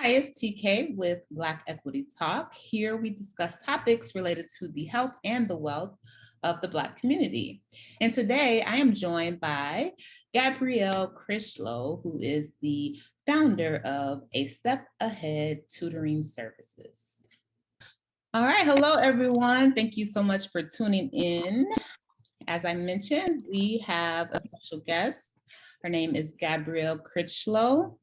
it's TK with Black Equity Talk. Here we discuss topics related to the health and the wealth of the Black community. And today I am joined by Gabrielle Critchlow, who is the founder of A Step Ahead Tutoring Services. All right, hello everyone. Thank you so much for tuning in. As I mentioned, we have a special guest. Her name is Gabrielle Critchlow,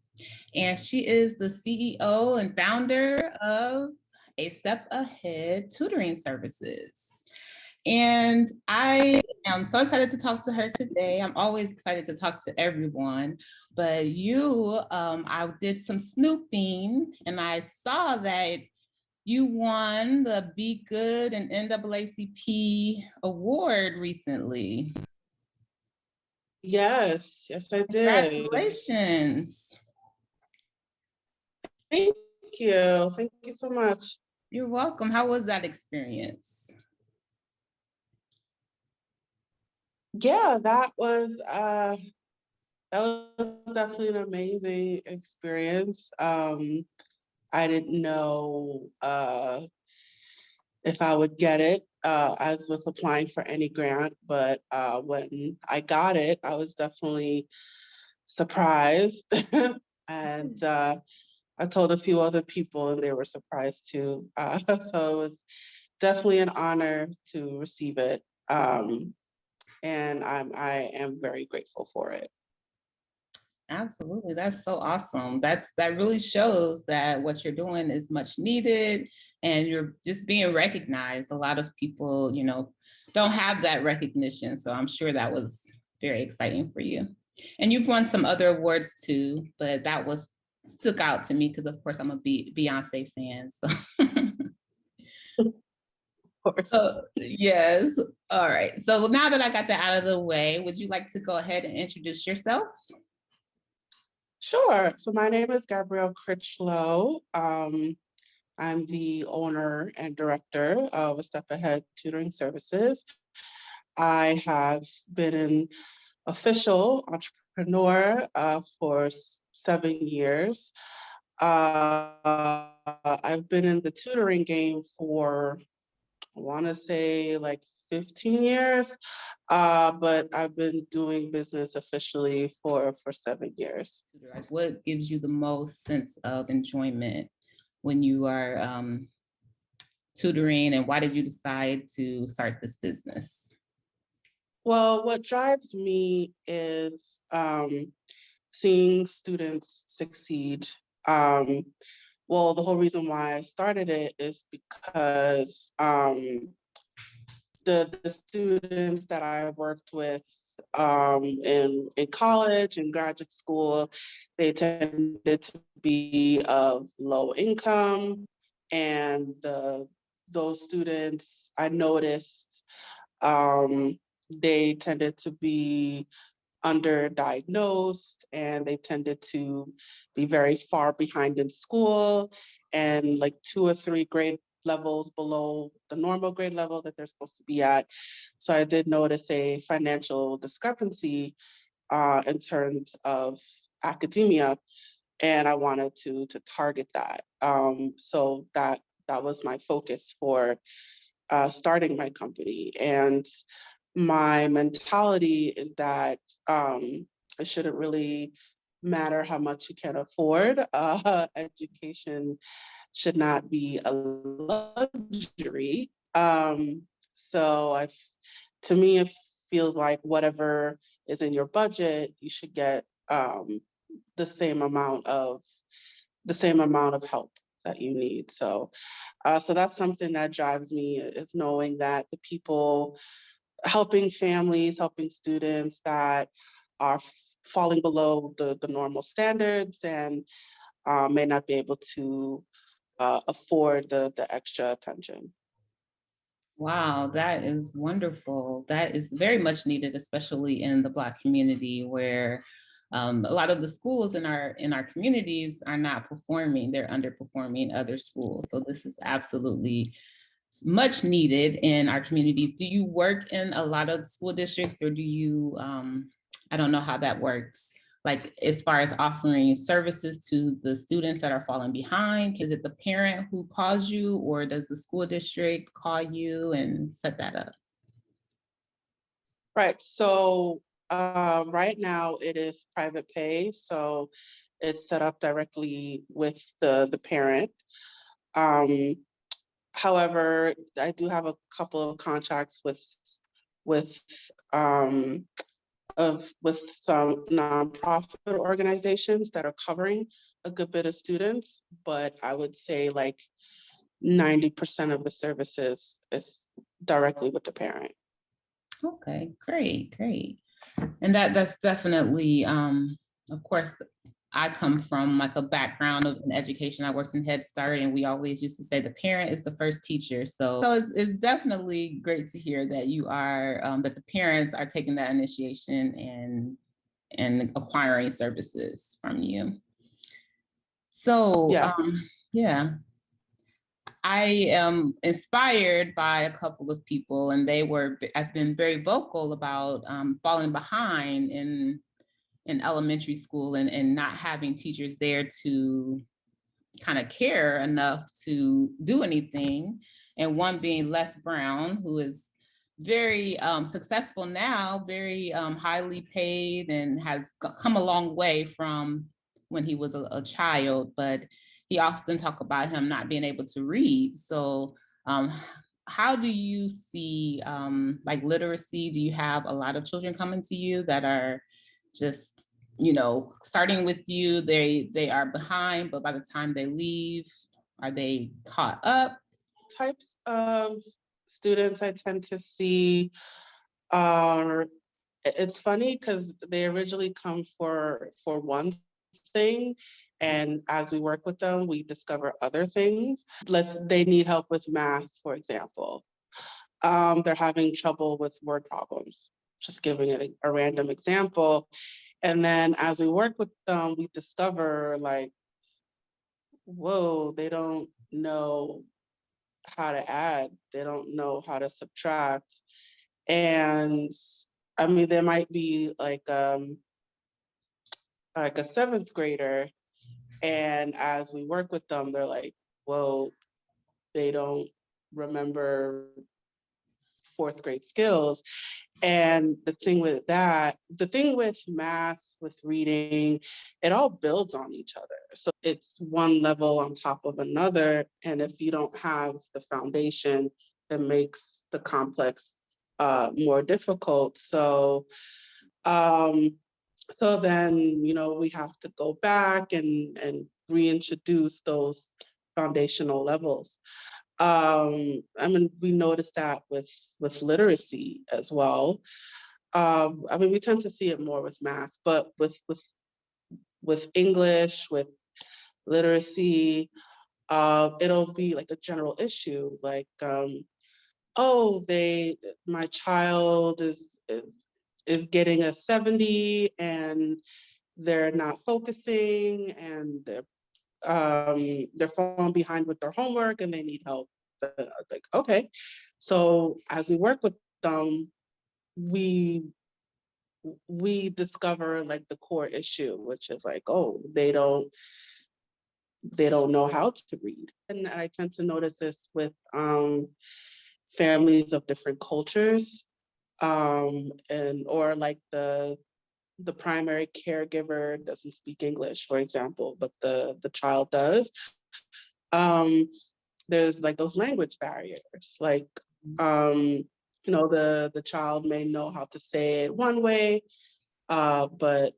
and she is the CEO and founder of A Step Ahead Tutoring Services. And I am so excited to talk to her today. I'm always excited to talk to everyone, but I did some snooping and I saw that you won the Be Good and NAACP award recently. Yes, I did. Congratulations. Thank you. Thank you so much. You're welcome. How was that experience? Yeah, that was definitely an amazing experience. I didn't know if I would get it as with applying for any grant, but when I got it, I was definitely surprised. And I told a few other people and they were surprised too. So it was definitely an honor to receive it. And I am very grateful for it. Absolutely. That's so awesome. That really shows that what you're doing is much needed and you're just being recognized. A lot of people, don't have that recognition. So I'm sure that was very exciting for you. And you've won some other awards too, but that stuck out to me because of course I'm a Beyonce fan. So Of course. Yes. All right. So now that I got that out of the way, would you like to go ahead and introduce yourself? Sure. So my name is Gabrielle Critchlow. I'm the owner and director of A Step Ahead Tutoring Services. I have been an official entrepreneur for 7 years. I've been in the tutoring game for, I want to say like 15 years, but I've been doing business officially for 7 years. Like, what gives you the most sense of enjoyment when you are tutoring, and why did you decide to start this business? Well, what drives me is seeing students succeed. Well, the whole reason why I started it is because the students that I worked with in college and graduate school, they tended to be of low income, and those students I noticed they tended to be underdiagnosed and they tended to be very far behind in school and like 2 or 3 grade levels below the normal grade level that they're supposed to be at. So I did notice a financial discrepancy in terms of academia, and I wanted to target that. So that was my focus for starting my company. And my mentality is that it shouldn't really matter how much you can afford. Education should not be a luxury. So to me, it feels like whatever is in your budget, you should get the same amount of help that you need. So that's something that drives me, is knowing that the people helping families, helping students that are falling below the normal standards and may not be able to afford the extra attention. Wow, that is wonderful. That is very much needed, especially in the Black community, where a lot of the schools in our communities are not performing. They're underperforming other schools. So this is absolutely much needed in our communities. Do you work in a lot of school districts, or do you? I don't know how that works like as far as offering services to the students that are falling behind? Is it the parent who calls you, or does the school district call you and set that up? Right. So right now it is private pay. So it's set up directly with the parent. Um, However, I do have a couple of contracts with um, with some nonprofit organizations that are covering a good bit of students, but I would say like 90% of the services is directly with the parent. Okay, great, great. And that's definitely, of course, I come from like a background of an education. I worked in Head Start, and we always used to say the parent is the first teacher. So it's definitely great to hear that you are that the parents are taking that initiation and acquiring services from you. So Yeah. yeah, I am inspired by a couple of people, and I've been very vocal about falling behind in elementary school and not having teachers there to kind of care enough to do anything. And one being Les Brown, who is very successful now, very highly paid, and has come a long way from when he was a child. But he often talk about him not being able to read. So um, how do you see like literacy? Do you have a lot of children coming to you that are just, starting with you, they are behind, but by the time they leave, are they caught up? Types of students I tend to see are, it's funny because they originally come for one thing, and as we work with them we discover other things. They need help with math, for example. They're having trouble with word problems, just giving it a random example. And then as we work with them we discover like, whoa, they don't know how to add, they don't know how to subtract. And I mean, there might be like a seventh grader, and as we work with them, they're like, well, they don't remember fourth grade skills. And the thing with math, with reading, it all builds on each other. So it's one level on top of another. And if you don't have the foundation, it makes the complex more difficult. Um, so then, we have to go back and reintroduce those foundational levels. I mean, we noticed that with literacy as well. I mean, we tend to see it more with math, but with English, with literacy, it'll be like a general issue, like, oh, my child is getting a 70 and they're not focusing, and they're falling behind with their homework and they need help. Like, okay. So as we work with them, we we discover like the core issue, which is like, oh, they don't know how to read. And I tend to notice this with families of different cultures, and or like the primary caregiver doesn't speak English, for example, but the child does. Um, there's like those language barriers. Like, the child may know how to say it one way, but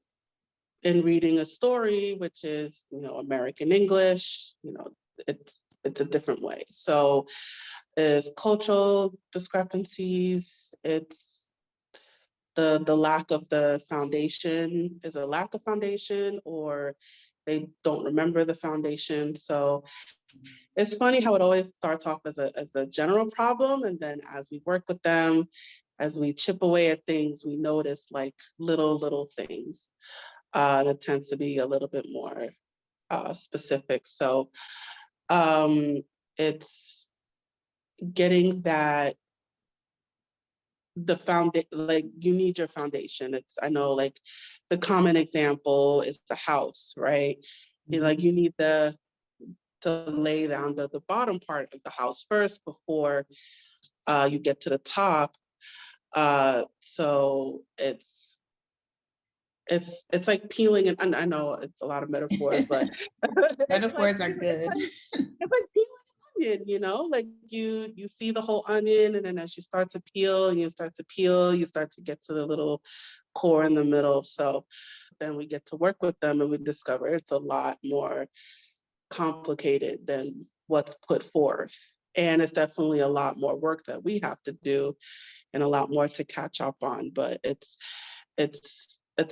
in reading a story, which is, American English, it's a different way. So there's cultural discrepancies. It's the lack of the foundation, is a lack of foundation, or they don't remember the foundation. So it's funny how it always starts off as a general problem, and then as we work with them, as we chip away at things, we notice like little things. And it tends to be a little bit more specific. So um, it's getting that like you need your foundation. I know like the common example is the house, right? Like you need to lay down the bottom part of the house first before you get to the top. So it's like peeling, and I know it's a lot of metaphors, but it's like Metaphors are good. it's like peeling an onion, like you see the whole onion, and then as you start to peel and you start to peel, you start to get to the little core in the middle. So then we get to work with them and we discover it's a lot more complicated than what's put forth. And it's definitely a lot more work that we have to do and a lot more to catch up on. But it's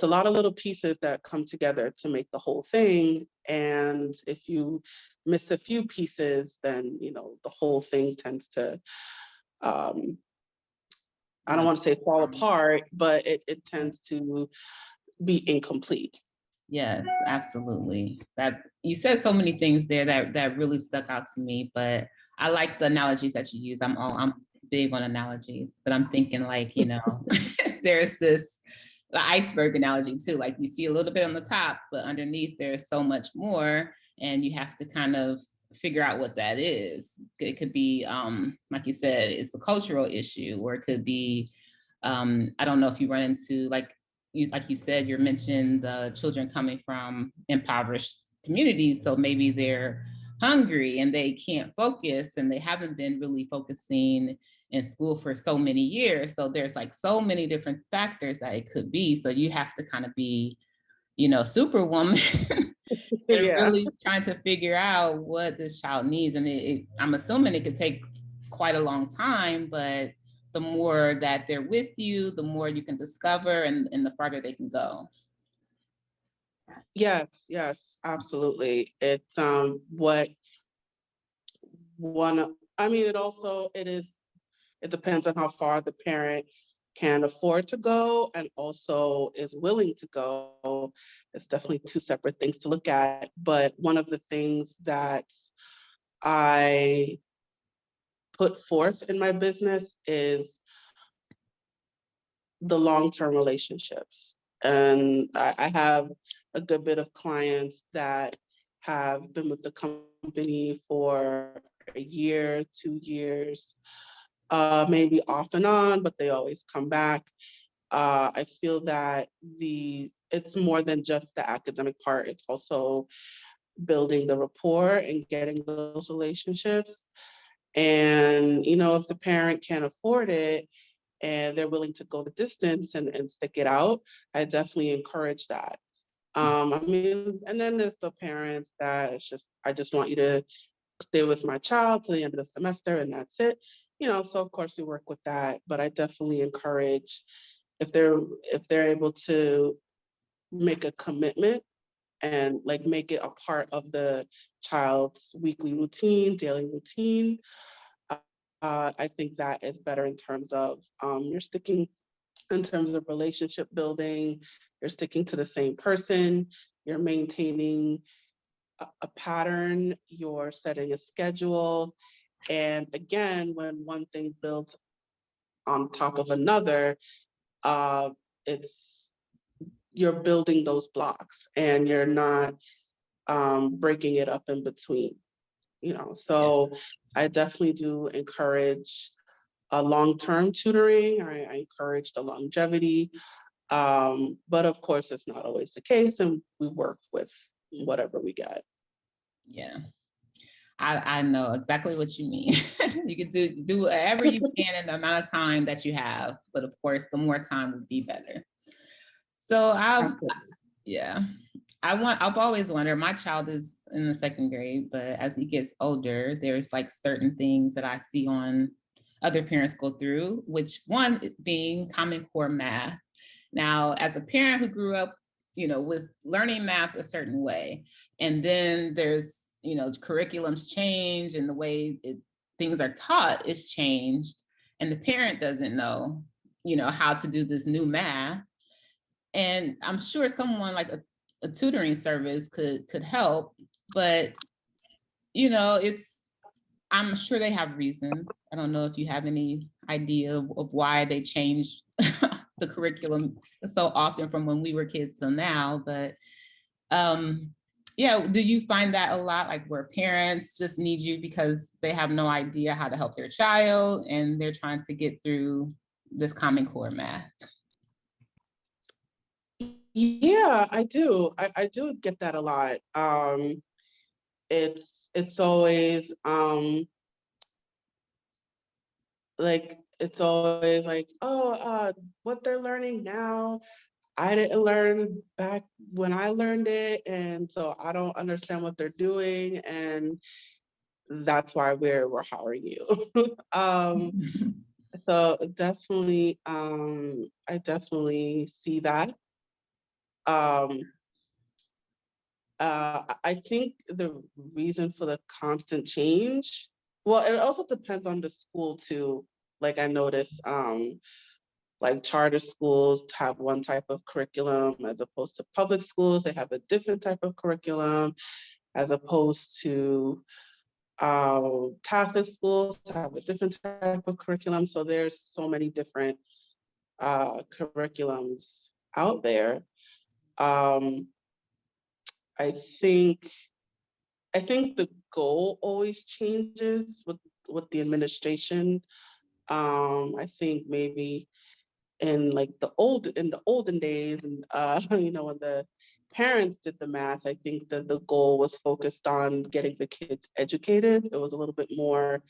a lot of little pieces that come together to make the whole thing. And if you miss a few pieces, then the whole thing tends to I don't want to say fall apart, but it tends to be incomplete. Yes, absolutely. That you said so many things there that really stuck out to me, but I like the analogies that you use. I'm big on analogies, but I'm thinking like, there's the iceberg analogy too. Like you see a little bit on the top, but underneath there's so much more, and you have to kind of figure out what that is. It could be, like you said, it's a cultural issue, or it could be, I don't know if you run into like you said, you mentioned the children coming from impoverished communities. So maybe they're hungry and they can't focus, and they haven't been really focusing in school for so many years. So there's like so many different factors that it could be. So you have to kind of be, superwoman and Yeah. really trying to figure out what this child needs. And I'm assuming it could take quite a long time, but the more that they're with you, the more you can discover, and the farther they can go. Yes, absolutely. It's what one I mean it depends on how far the parent can afford to go and also is willing to go. It's definitely two separate things to look at. But one of the things that I put forth in my business is the long-term relationships. And I have a good bit of clients that have been with the company for a year, 2 years, maybe off and on, but they always come back. I feel that it's more than just the academic part. It's also building the rapport and getting those relationships. And, if the parent can't afford it, and they're willing to go the distance and stick it out, I definitely encourage that. I mean, and then there's the parents that I just want you to stay with my child till the end of the semester and that's it. So of course we work with that, but I definitely encourage if they're able to make a commitment and like make it a part of the child's weekly routine, daily routine. I think that is better in terms of you're sticking in terms of relationship building, you're sticking to the same person, you're maintaining a pattern, you're setting a schedule. And again, when one thing builds on top of another, it's you're building those blocks and you're not breaking it up in between. So I definitely do encourage a long-term tutoring. I encourage the longevity. But of course, it's not always the case, and we work with whatever we get. Yeah, I know exactly what you mean. You can do whatever you can in the amount of time that you have, but of course, the more time would be better. So yeah, I've always wondered, my child is in the second grade, but as he gets older, there's like certain things that I see on other parents go through, which one being Common Core math. Now, as a parent who grew up, with learning math a certain way, and then there's, curriculums change and the way things are taught is changed, and the parent doesn't know, how to do this new math. And I'm sure someone like a tutoring service could help, but I'm sure they have reasons. I don't know if you have any idea of why they changed the curriculum so often from when we were kids till now, but yeah, do you find that a lot, like where parents just need you because they have no idea how to help their child and they're trying to get through this Common Core math? Yeah, I do. I do get that a lot. It's always it's always like, oh, what they're learning now, I didn't learn back when I learned it, and so I don't understand what they're doing, and that's why we're hiring you. So definitely, I definitely see that. Um, I think the reason for the constant change, well, it also depends on the school too. Like I noticed, like charter schools have one type of curriculum as opposed to public schools, they have a different type of curriculum as opposed to Catholic schools have a different type of curriculum. So there's so many different curriculums out there. Um, I think I think the goal always changes with the administration. I think maybe in the olden days, and when the parents did the math, I think that the goal was focused on getting the kids educated. It was a little bit more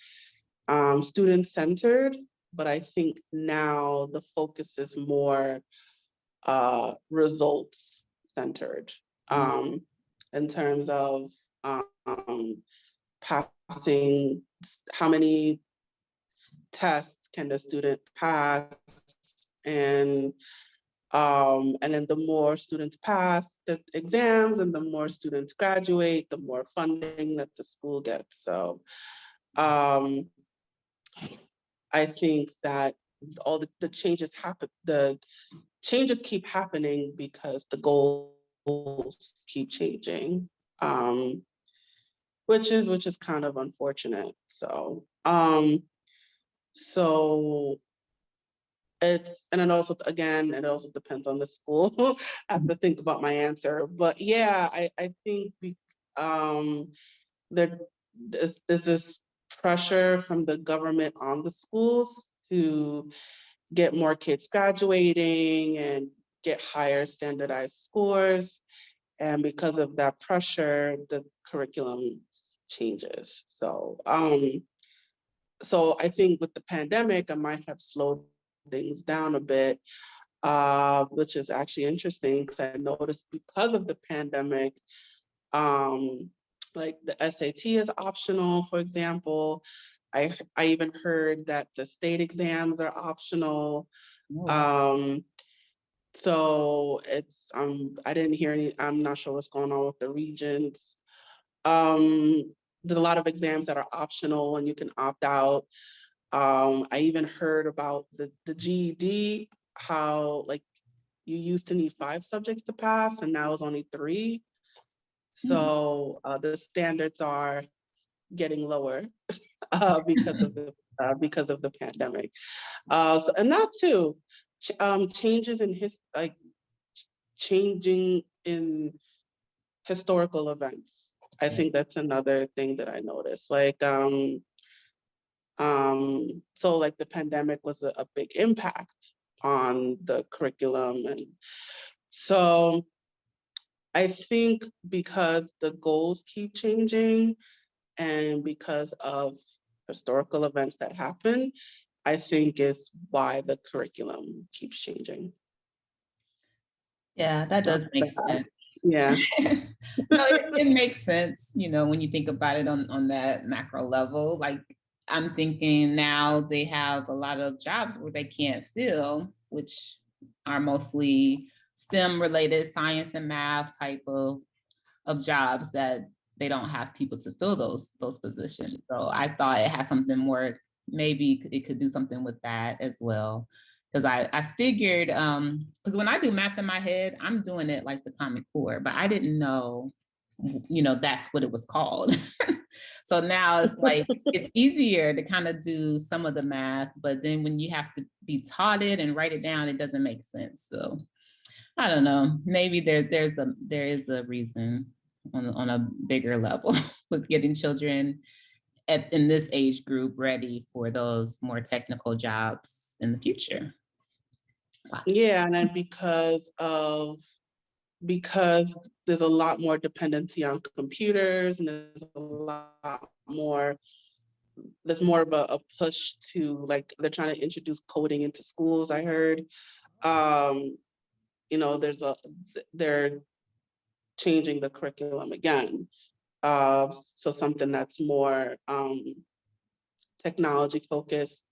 student centered, but I think now the focus is more results centered, in terms of um, passing, how many tests can the student pass, and then the more students pass the exams and the more students graduate, the more funding that the school gets. So um, I think that all the changes happen, the changes keep happening because the goals keep changing, which is kind of unfortunate. So and it also, again, it also depends on the school. I have to think about my answer, but yeah, I think um, there there's this pressure from the government on the schools to get more kids graduating and get higher standardized scores. And because of that pressure, the curriculum changes. So I think with the pandemic, I might have slowed things down a bit, which is actually interesting because I noticed because of the pandemic, like the SAT is optional, for example. I even heard that the state exams are optional. Oh, Um, so I didn't hear any, I'm not sure what's going on with the regions. There's a lot of exams that are optional and you can opt out. I even heard about the GED, how like you used to need 5 subjects to pass and now it's only 3. wow. So the standards are getting lower because of the pandemic. And that too, changes in changing in historical events. I think that's another thing that I noticed. So like the pandemic was a big impact on the curriculum. And so I think because the goals keep changing and because of historical events that happen, I think is why the curriculum keeps changing. Yeah, that does make sense. Yeah. No, it makes sense, when you think about it on that macro level. Like I'm thinking now they have a lot of jobs where they can't fill, which are mostly STEM related, science and math type of jobs that they don't have people to fill those positions. So I thought it had something more, maybe it could do something with that as well. Because I figured, because when I do math in my head, I'm doing it like the Common Core, but I didn't know, that's what it was called. So now it's like it's easier to kind of do some of the math, but then when you have to be taught it and write it down, it doesn't make sense. So I don't know. Maybe there is a reason on a bigger level with getting children in this age group ready for those more technical jobs in the future. Yeah, and then because there's a lot more dependency on computers, and there's more of a push to, like, they're trying to introduce coding into schools, I heard. Um, you know, they're changing the curriculum again. So something that's more technology focused.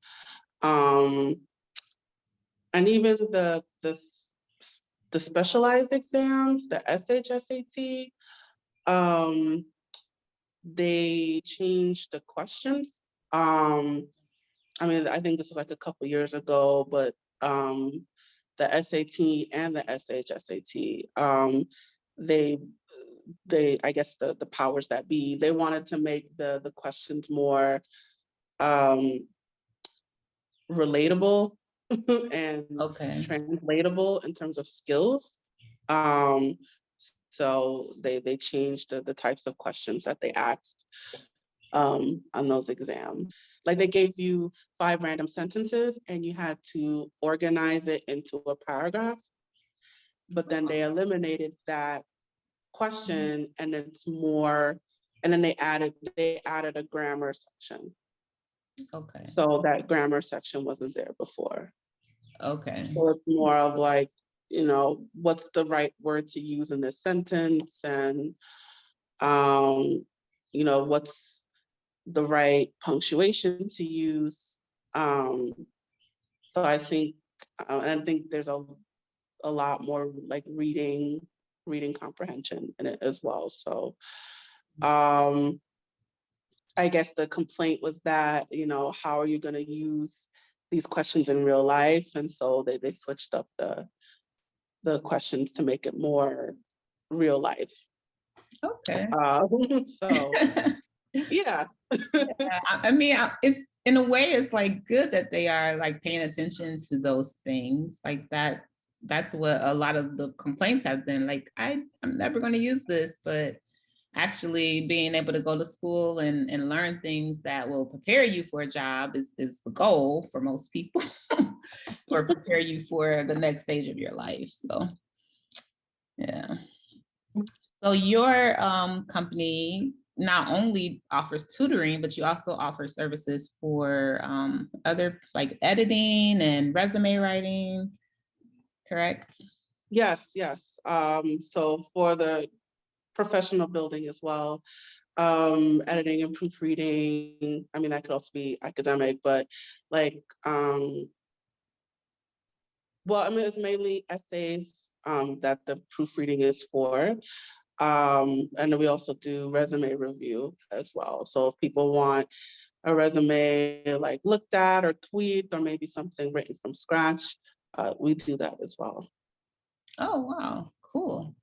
Um, and even the specialized exams, the SHSAT, um, they changed the questions. I mean, I think this was like a couple years ago, but the SAT and the SHSAT, they I guess the powers that be, they wanted to make the questions more relatable and Okay. translatable in terms of skills. Um, so they changed the types of questions that they asked on those exams. Like, they gave you 5 random sentences and you had to organize it into a paragraph, but then they eliminated that question, and then they added a grammar section. Okay. So that grammar section wasn't there before. Okay. So it's more of like, what's the right word to use in this sentence, and what's the right punctuation to use. Um, so I think there's a lot more like reading comprehension in it as well. So I guess the complaint was that, how are you going to use these questions in real life? And so they switched up the questions to make it more real life. Okay. So yeah. I mean, it's in a way, it's like good that they are like paying attention to those things like that. That's what a lot of the complaints have been like. I'm never going to use this, but actually being able to go to school and learn things that will prepare you for a job is the goal for most people or prepare you for the next stage of your life. So, yeah. So your company not only offers tutoring, but you also offer services for other like editing and resume writing, correct? Yes. So for the professional building as well, editing and proofreading. I mean, that could also be academic, but like, well, I mean, it's mainly essays that the proofreading is for. And then we also do resume review as well. So if people want a resume like looked at or tweaked, or maybe something written from scratch, we do that as well. Oh, wow, cool.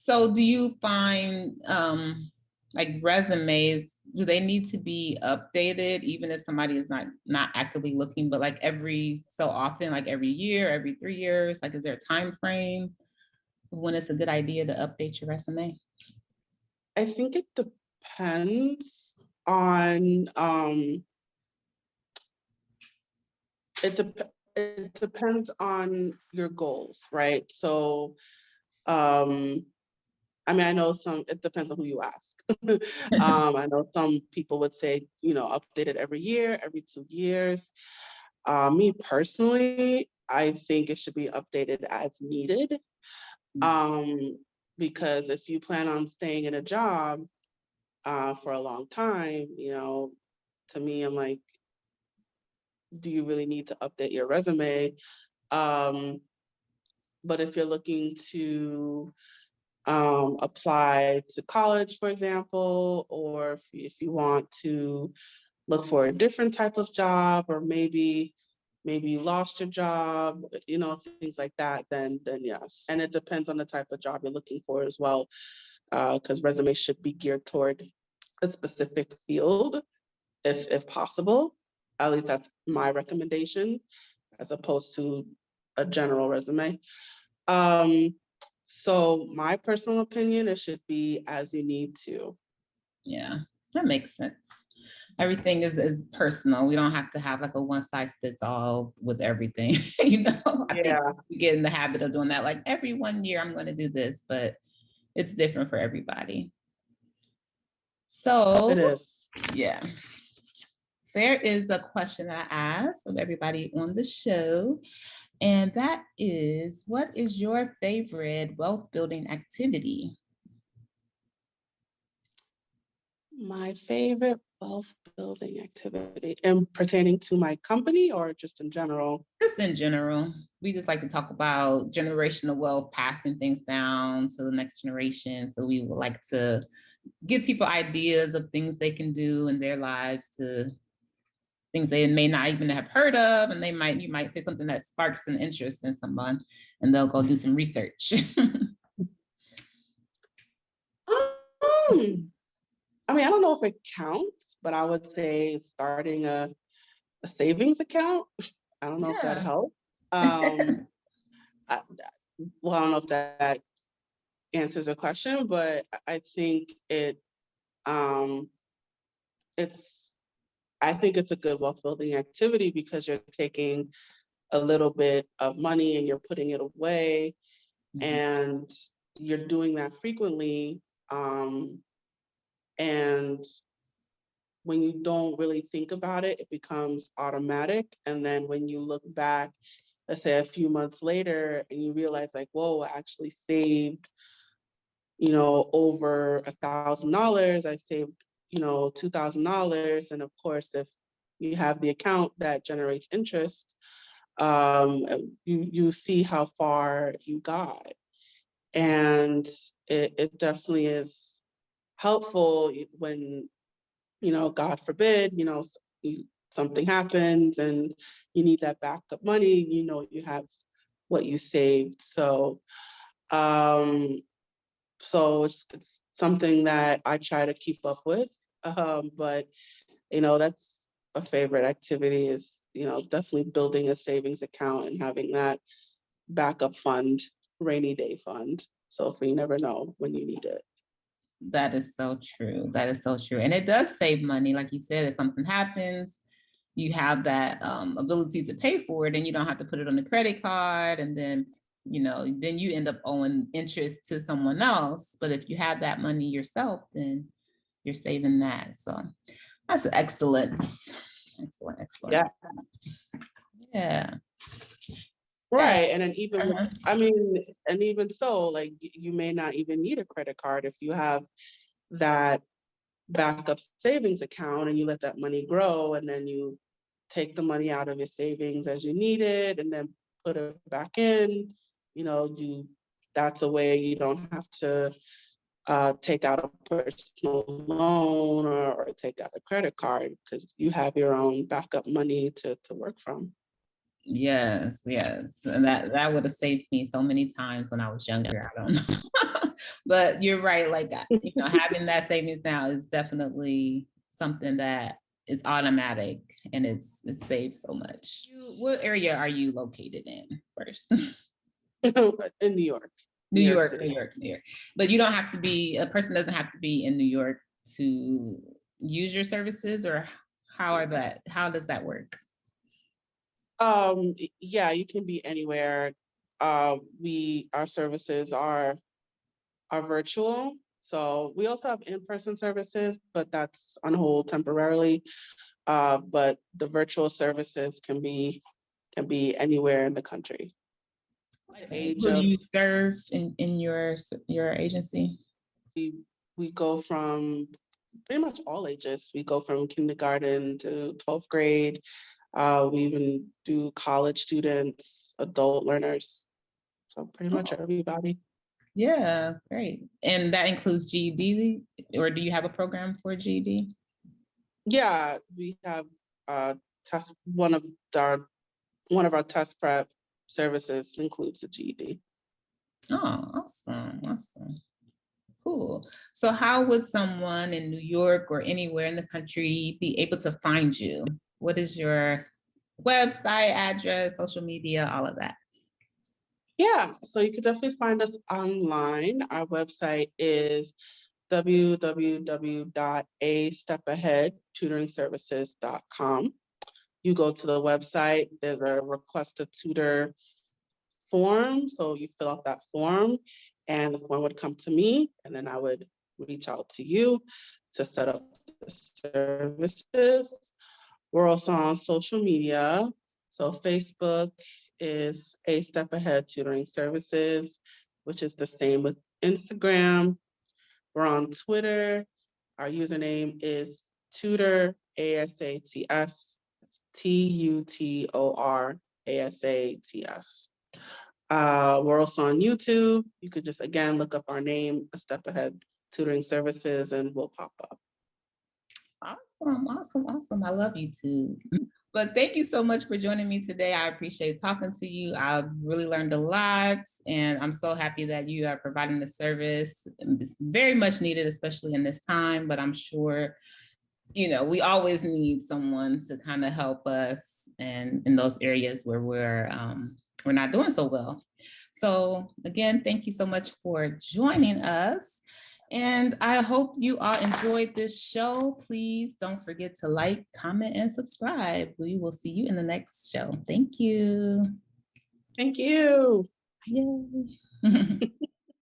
So do you find like resumes, do they need to be updated even if somebody is not actively looking, but like every so often, like every year, every 3 years? Like, is there a time frame when it's a good idea to update your resume? I think it depends on it depends on your goals, right? So I mean, I know it depends on who you ask. I know some people would say, update it every year, every 2 years. Me personally, I think it should be updated as needed. Because if you plan on staying in a job for a long time, to me, I'm like, do you really need to update your resume? Um, but if you're looking to apply to college, for example, or if you want to look for a different type of job, or maybe you lost your job, things like that, then yes. And it depends on the type of job you're looking for as well, because resumes should be geared toward a specific field if possible. At least that's my recommendation, as opposed to a general resume. Um, so my personal opinion, it should be as you need to. Yeah, that makes sense. Everything is personal. We don't have to have like a one size fits all with everything. I think Yeah, we get in the habit of doing that. Like every 1 year I'm going to do this, but it's different for everybody. So it is. yeah, there is a question that I asked of everybody on the show, and that is, what is your favorite wealth building activity? My favorite wealth building activity, and pertaining to my company or just in general? Just in general, we just like to talk about generational wealth, passing things down to the next generation. So we would like to give people ideas of things they can do in their lives, to things they may not even have heard of, and you might say something that sparks an interest in someone, and they'll go do some research. I mean, I don't know if it counts, but I would say starting a savings account. I don't know if that Yeah. helps. I, well, I don't know if that answers the question, but I think um, it's I think it's a good wealth building activity because you're taking a little bit of money and you're putting it away, Mhm. and you're doing that frequently. And when you don't really think about it, it becomes automatic. And then when you look back, let's say a few months later, and you realize like, whoa, I actually saved, over $1,000. I saved, $2,000. And of course, if you have the account that generates interest, you see how far you got. And it definitely is helpful when, God forbid, something happens and you need that backup money, you have what you saved. Um, so it's something that I try to keep up with. But that's a favorite activity is, definitely building a savings account and having that backup fund, rainy day fund. So if you never know when you need it. That is so true. That is so true. And it does save money. Like you said, if something happens, you have that ability to pay for it, and you don't have to put it on the credit card. And then, then you end up owing interest to someone else. But if you have that money yourself, then you're saving that. So that's excellent. Excellent, excellent. Yeah. Yeah. Right. And then even with, Uh-huh. I mean, and even so, like you may not even need a credit card if you have that backup savings account and you let that money grow and then you take the money out of your savings as you need it and then put it back in, that's a way you don't have to take out a personal loan or take out a credit card because you have your own backup money to work from. Yes, yes. And that would have saved me so many times when I was younger. I don't know. But you're right. Like, having that savings now is definitely something that is automatic, and it saves so much. What area are you located in first? In New York, New New York York, New City. York, New York. But you don't have to be, a person doesn't have to be in New York to use your services, or how does that work? Yeah, you can be anywhere. Our services are virtual. So we also have in-person services, but that's on hold temporarily. But the virtual services can be anywhere in the country. Like, The age who do of you serve in your agency? we go from pretty much all ages. We go from kindergarten to 12th grade. We even do college students, adult learners. So pretty much Oh, everybody. yeah, great. And that includes GED, or do you have a program for GED? Yeah, we have test one of our test prep services includes a GED. Oh, awesome, awesome. Cool. So how would someone in New York or anywhere in the country be able to find you? What is your website, address, social media, all of that? Yeah, so you can definitely find us online. Our website is www.astepAheadtutoringservices.com. You go to the website, there's a request a tutor form. So you fill out that form and the form would come to me and then I would reach out to you to set up the services. We're also on social media. So Facebook is A Step Ahead Tutoring Services, which is the same with Instagram. We're on Twitter. Our username is Tutor ASATS. It's TUTOR ASATS. We're also on YouTube. You could just, again, look up our name, A Step Ahead Tutoring Services, and we'll pop up. Awesome, awesome, awesome. I love YouTube. But thank you so much for joining me today. I appreciate talking to you. I've really learned a lot, and I'm so happy that you are providing the service. It's very much needed, especially in this time, but I'm sure, you know, we always need someone to kind of help us and in those areas where we're not doing so well. So again, thank you so much for joining us. And I hope you all enjoyed this show. Please don't forget to like, comment, and subscribe. We will see you in the next show. Thank you. Thank you. Yay.